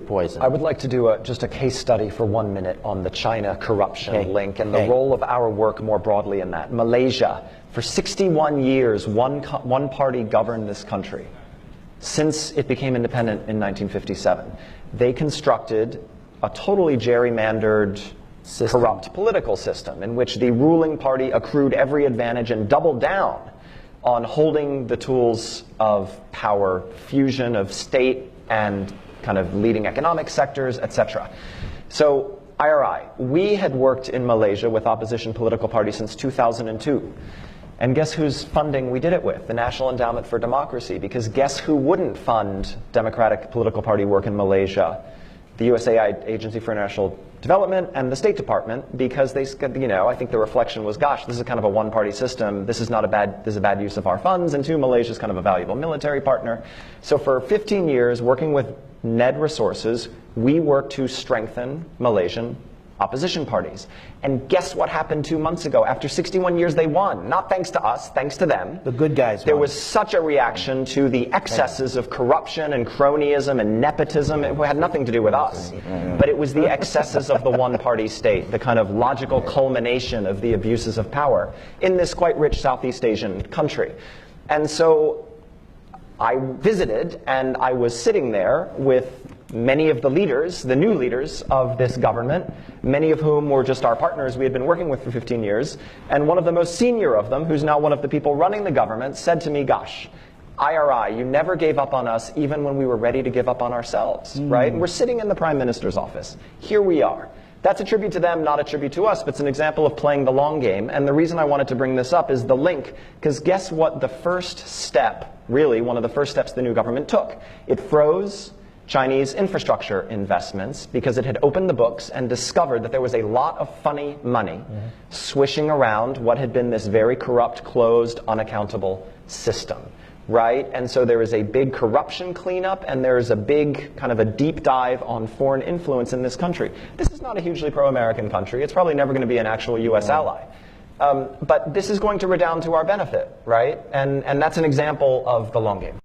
poison. I would like to do just a case study for 1 minute on the China corruption link and the role of our work more broadly in that. Malaysia, for 61 years, one party governed this country. Since it became independent in 1957, they constructed a totally gerrymandered, corrupt political system in which the ruling party accrued every advantage and doubled down on holding the tools of power, fusion of state and kind of leading economic sectors, etc. So IRI, we had worked in Malaysia with opposition political parties since 2002. And guess whose funding we did it with? The National Endowment for Democracy. Because guess who wouldn't fund democratic political party work in Malaysia? The USA Agency for International Development and the State Department, because they, I think the reflection was, gosh, this is kind of a one-party system. This is a bad use of our funds. And two, Malaysia is kind of a valuable military partner. So for 15 years, working with NED resources, we worked to strengthen Malaysian opposition parties. And guess what happened 2 months ago? After 61 years, they won. Not thanks to us, thanks to them. The good guys There won. was such a reaction to the excesses of corruption and cronyism and nepotism. It had nothing to do with us. But it was the excesses of the one-party state, the kind of logical culmination of the abuses of power in this quite rich Southeast Asian country. And so I visited, and I was sitting there with many of the leaders, the new leaders of this government, many of whom were just our partners we had been working with for 15 years. And one of the most senior of them, who's now one of the people running the government, said to me, gosh, IRI, you never gave up on us even when we were ready to give up on ourselves, right? And we're sitting in the Prime Minister's office. Here we are. That's a tribute to them, not a tribute to us, but it's an example of playing the long game. And the reason I wanted to bring this up is the link, because guess what the first step, really one of the first steps the new government took? It froze Chinese infrastructure investments because it had opened the books and discovered that there was a lot of funny money swishing around what had been this very corrupt, closed, unaccountable system, right? And so there is a big corruption cleanup and there is a big kind of a deep dive on foreign influence in this country. This is not a hugely pro-American country. It's probably never going to be an actual US ally. But this is going to redound to our benefit, right? And that's an example of the long game.